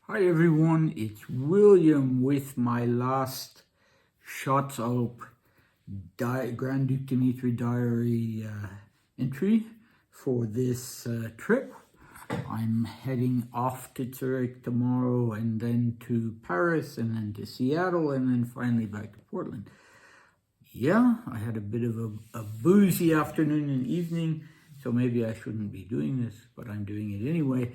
Hi everyone, it's William with my last Shots Up Grand Duke Dmitri diary entry for this trip. I'm heading off to Zurich tomorrow and then to Paris and then to Seattle and then finally back to Portland. Yeah, I had a bit of a boozy afternoon and evening, so maybe I shouldn't be doing this, but I'm doing it anyway.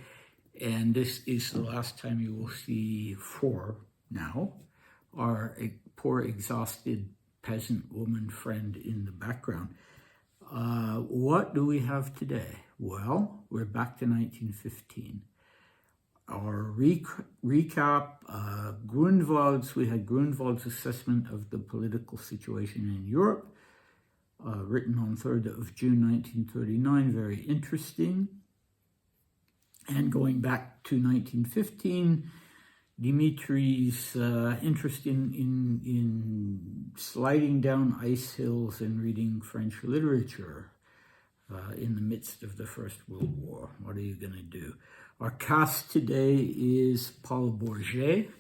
And this is the last time you will see for now our poor exhausted peasant woman friend in the background. What do we have today? Well, we're back to 1915. Our recap, Grunwald's, we had Grunwald's assessment of the political situation in Europe, written on 3rd of June 1939, very interesting. And going back to 1915, Dmitri's interest in sliding down ice hills and reading French literature in the midst of the First World War. What are you going to do? Our cast today is Paul Bourget.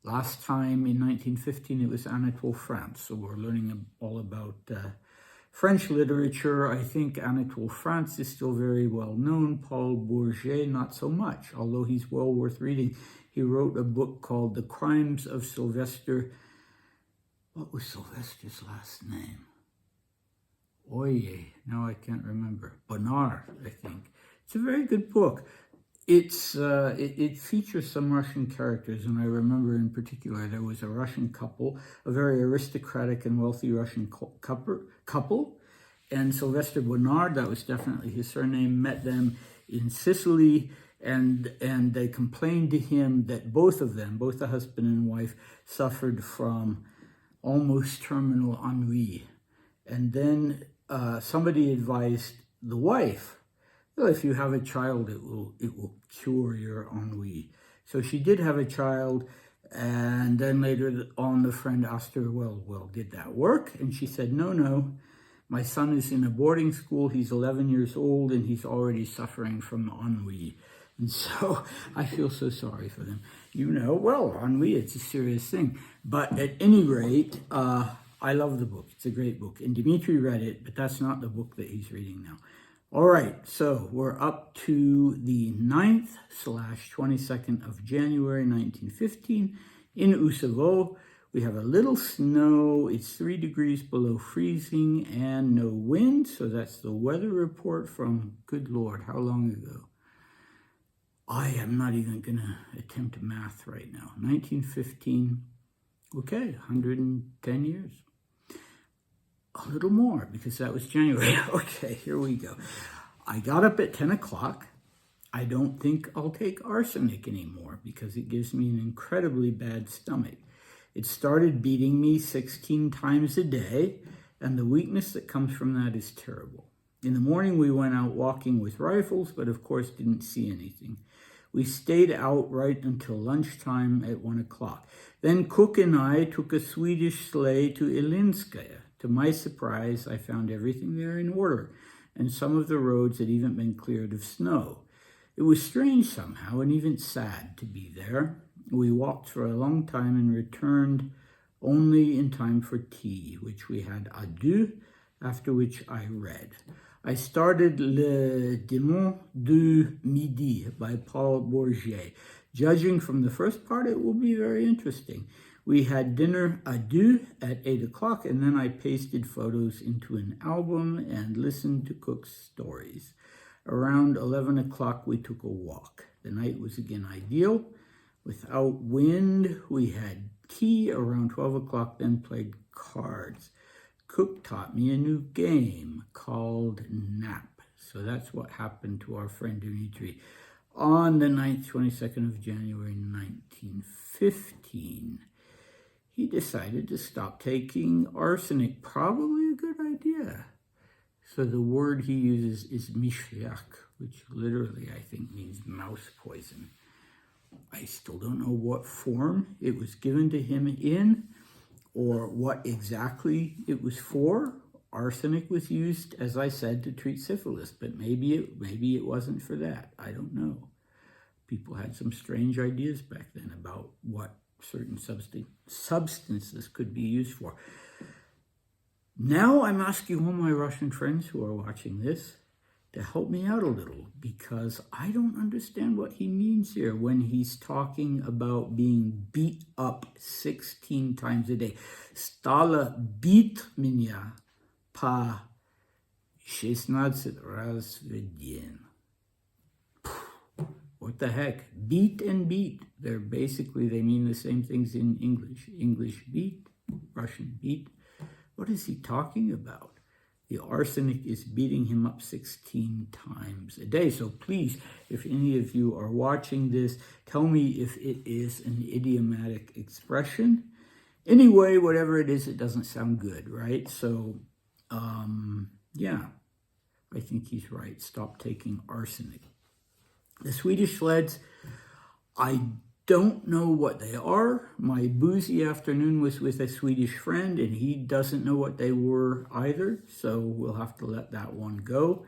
Last time in 1915 it was Anatole France, so we're learning all about French literature. I think Anatole France is still very well known. Paul Bourget, not so much, although he's well worth reading. He wrote a book called The Crimes of Sylvester. What was Sylvester's last name? Oye, now I can't remember. Bonnard, I think. It's a very good book. It features some Russian characters, and I remember in particular there was a Russian couple, a very aristocratic and wealthy Russian couple, and Sylvester Bonnard, that was definitely his surname, met them in Sicily, and they complained to him that both of them, both the husband and wife, suffered from almost terminal ennui. And then somebody advised the wife, well, if you have a child, it will cure your ennui. So she did have a child, and then later on the friend asked her, well, did that work? And she said, no, my son is in a boarding school, he's 11 years old, and he's already suffering from ennui. And so I feel so sorry for them. Ennui, it's a serious thing. But at any rate, I love the book. It's a great book. And Dmitri read it, but that's not the book that he's reading now. All right, so we're up to the 9th/22nd of January, 1915 in Usovo. We have a little snow. It's 3 degrees below freezing and no wind. So that's the weather report from, good Lord, how long ago? I am not even going to attempt math right now. 1915, okay, 110 years. A little more, because that was January. Okay, here we go. I got up at 10 o'clock. I don't think I'll take arsenic anymore because it gives me an incredibly bad stomach. It started beating me 16 times a day, and the weakness that comes from that is terrible. In the morning, we went out walking with rifles, but of course didn't see anything. We stayed out right until lunchtime at 1 o'clock. Then Cook and I took a Swedish sleigh to Ilinskaya. To my surprise, I found everything there in order, and some of the roads had even been cleared of snow. It was strange somehow, and even sad to be there. We walked for a long time and returned only in time for tea, which we had à deux, after which I read. I started Le Démon du Midi by Paul Bourget. Judging from the first part, it will be very interesting. We had dinner à deux at 8 o'clock, and then I pasted photos into an album and listened to Cook's stories. Around 11 o'clock, we took a walk. The night was again ideal. Without wind, we had tea around 12 o'clock, then played cards. Cook taught me a new game called Nap. So that's what happened to our friend Dmitri on the 9th, 22nd of January, 1915. He decided to stop taking arsenic. Probably a good idea. So the word he uses is mishliak, which literally I think means mouse poison. I still don't know what form it was given to him in or what exactly it was for. Arsenic was used, as I said, to treat syphilis, but maybe it wasn't for that. I don't know. people had some strange ideas back then about what certain substances could be used for. Now I'm asking all my Russian friends who are watching this to help me out a little, because I don't understand what he means here when he's talking about being beat up 16 times a day. Stala bit меня по 16 раз в день. What the heck? Beat and beat. They mean the same things in English. English beat, Russian beat. What is he talking about? The arsenic is beating him up 16 times a day. So please, if any of you are watching this, tell me if it is an idiomatic expression. Anyway, whatever it is, it doesn't sound good, right? So, yeah, I think he's right. Stop taking arsenic. The Swedish sleds, I don't know what they are. My boozy afternoon was with a Swedish friend, and he doesn't know what they were either, so we'll have to let that one go.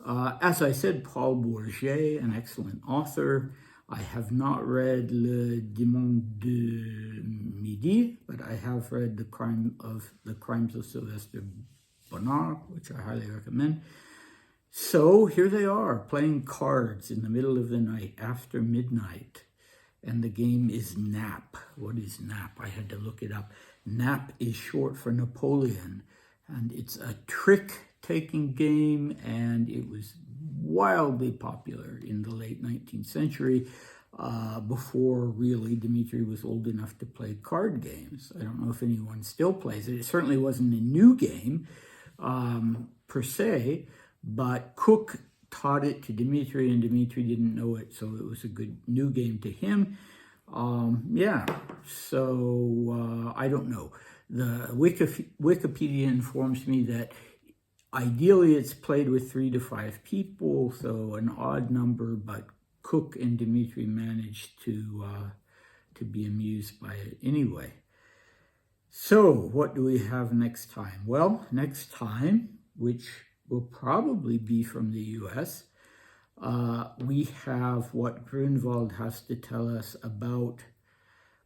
As I said, Paul Bourget, an excellent author. I have not read Le Démon de Midi, but I have read The Crimes of Sylvester Bonnard, which I highly recommend. So here they are, playing cards in the middle of the night, after midnight. And the game is Nap. What is Nap? I had to look it up. Nap is short for Napoleon. And it's a trick-taking game, and it was wildly popular in the late 19th century, before really Dmitri was old enough to play card games. I don't know if anyone still plays it. It certainly wasn't a new game, per se, but Cook taught it to Dmitri, and Dmitri didn't know it, so it was a good new game to him. Yeah, so I don't know. The Wikipedia informs me that ideally it's played with 3 to 5 people, so an odd number, but Cook and Dmitri managed to be amused by it anyway. So what do we have next time? Well, next time, which will probably be from the US, we have what Grunwald has to tell us about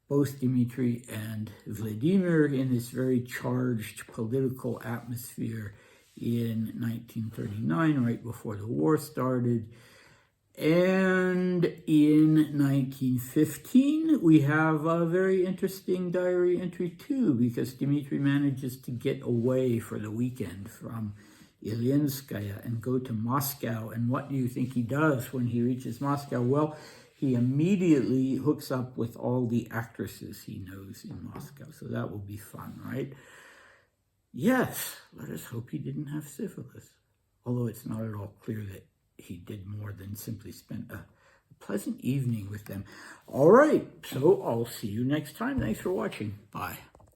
both Dmitri and Vladimir in this very charged political atmosphere in 1939, right before the war started. And in 1915, we have a very interesting diary entry too, because Dmitri manages to get away for the weekend from Ilinskaya and go to Moscow. And what do you think he does when he reaches Moscow? Well, he immediately hooks up with all the actresses he knows in Moscow. So that will be fun, right? Yes, let us hope he didn't have syphilis. Although it's not at all clear that he did more than simply spend a pleasant evening with them. All right, so I'll see you next time. Thanks for watching. Bye.